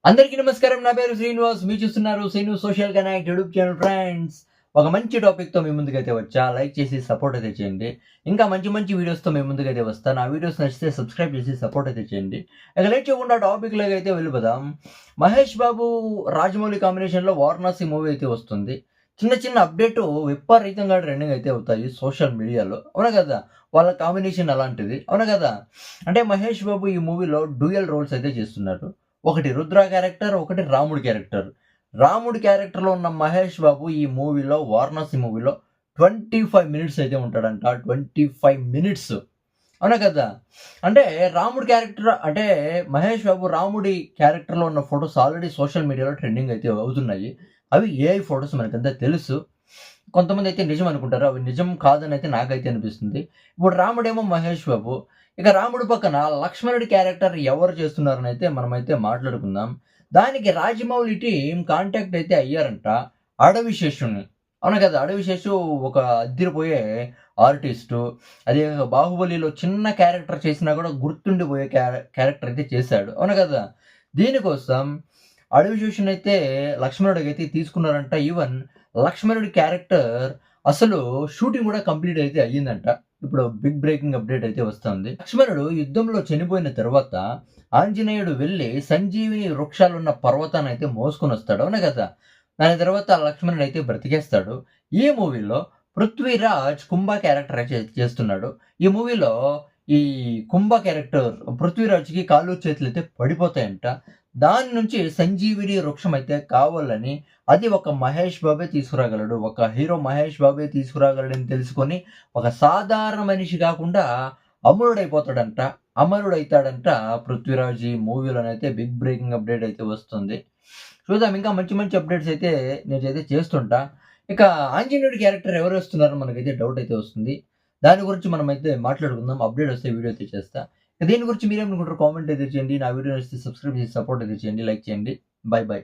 అందరికీ నమస్కారం. నా పేరు శ్రీనివాస్. మీరు చూస్తున్నారు Srinu social connect YouTube channel. Friends, ఒక మంచి టాపిక్‌తో మీ ముందుకైతే వచ్చా. లైక్ చేసి సపోర్ట్ అయితే చేయండి. ఇంకా మంచి మంచి వీడియోస్‌తో మీ ముందుకైతే వస్తా. నా వీడియోస్ నచ్చితే సబ్స్క్రైబ్ చేసి సపోర్ట్ అయితే చేయండి. ఇక లేట్ చేయకుండా టాపిక్‌లోకి అయితే వెళ్ళిపోదాం. మహేష్ బాబు, రాజమౌళి కాంబినేషన్‌లో 'వారణాసి' మూవీ అయితే వస్తుంది. చిన్న చిన్న అప్డేటు విపరీతంగా ట్రెండింగ్ అయితే అవుతాయి సోషల్ మీడియాలో. అవునా కదా! వాళ్ళ కాంబినేషన్ అలాంటిది. అవునా కదా! అంటే మహేష్ బాబు ఈ మూవీలో డ్యూయల్ రోల్స్ అయితే చేస్తున్నారు. ఒకటి రుద్ర క్యారెక్టర్, ఒకటి రాముడి క్యారెక్టర్. రాముడి క్యారెక్టర్‌లో ఉన్న మహేష్ బాబు ఈ మూవీలో 'వారణాసి' మూవీలో 25 మినిట్స్ అయితే ఉంటాడంట. 25 మినిట్స్. అవునా కదా! అంటే రాముడి క్యారెక్టర్ అంటే మహేష్ బాబు రాముడి క్యారెక్టర్‌లో ఉన్న ఫోటోస్ ఆల్రెడీ సోషల్ మీడియాలో ట్రెండింగ్ అయితే అవుతున్నాయి. అవి ఏఐ ఫోటోస్ మనకంతా తెలుసు. కొంతమందైతే నిజం అనుకుంటారు. అవి నిజం కాదనైతే నాకైతే అనిపిస్తుంది. ఇప్పుడు రాముడేమో మహేష్ బాబు. ఇక రాముడు పక్కన లక్ష్మణుడి క్యారెక్టర్ ఎవరు చేస్తున్నారనైతే మనమైతే మాట్లాడుకుందాం. దానికి రాజమౌళి టీమ్ కాంటాక్ట్ అయితే అయ్యారంట. అడవి శేషుని. అవును కదా! అడవి శేషు ఒక అద్దిరిపోయే ఆర్టిస్టు. అదే కాక 'బాహుబలిలో' చిన్న క్యారెక్టర్ చేసినా కూడా గుర్తుండిపోయే క్యారెక్టర్ అయితే చేశాడు. అవును కదా! దీనికోసం అడవి శేషునైతే లక్ష్మణుడికైతే తీసుకున్నారంట. ఈవెన్ లక్ష్మణుడి క్యారెక్టర్ అసలు షూటింగ్ కూడా కంప్లీట్ అయితే అయ్యిందంట. ఇప్పుడు బిగ్ బ్రేకింగ్ అప్డేట్ అయితే వస్తుంది. లక్ష్మణుడు యుద్ధంలో చనిపోయిన తర్వాత ఆంజనేయుడు వెళ్లి సంజీవిని వృక్షాలున్న పర్వతాన్ని అయితే మోసుకొనొస్తాడు. అవునా కదా! దాని తర్వాత లక్ష్మణుడు అయితే బ్రతికేస్తాడు. ఈ మూవీలో పృథ్వీరాజ్ కుంభ క్యారెక్టర్ చేస్తున్నాడు. ఈ మూవీలో ఈ కుంభ క్యారెక్టర్ పృథ్వీరాజ్‌కి కాళ్ళు చేతులైతే పడిపోతాయంట. దాని నుంచి సంజీవిని వృక్షం అయితే కావాలని అది ఒక మహేష్ బాబే తీసుకురాగలడు. ఒక హీరో మహేష్ బాబే తీసుకురాగలడని తెలుసుకొని ఒక సాధారణ మనిషి కాకుండా అమరుడైపోతాడంట. అమరుడైతాడంట పృథ్వీరాజ్ ఈ మూవీలోనైతే బిగ్ బ్రేకింగ్ అప్డేట్ అయితే వస్తుంది. చూద్దాం ఇంకా మంచి మంచి అప్డేట్స్ అయితే నేనైతే చేస్తుంటా. ఇక ఆంజనేయుడి క్యారెక్టర్ ఎవరొస్తున్నారో మనకైతే డౌట్ అయితే వస్తుంది. దాని గురించి మనమైతే మాట్లాడుకుందాం. అప్డేట్ వస్తే వీడియో అయితే చేస్తా. దీని గురించి మీరేమనుకుంటారో కామెంట్ అయితే చేయండి. నా వీడియో నచ్చితే సబ్స్క్రైబ్ చేసి సపోర్ట్ అయితే చేయండి. లైక్ చేయండి. By by.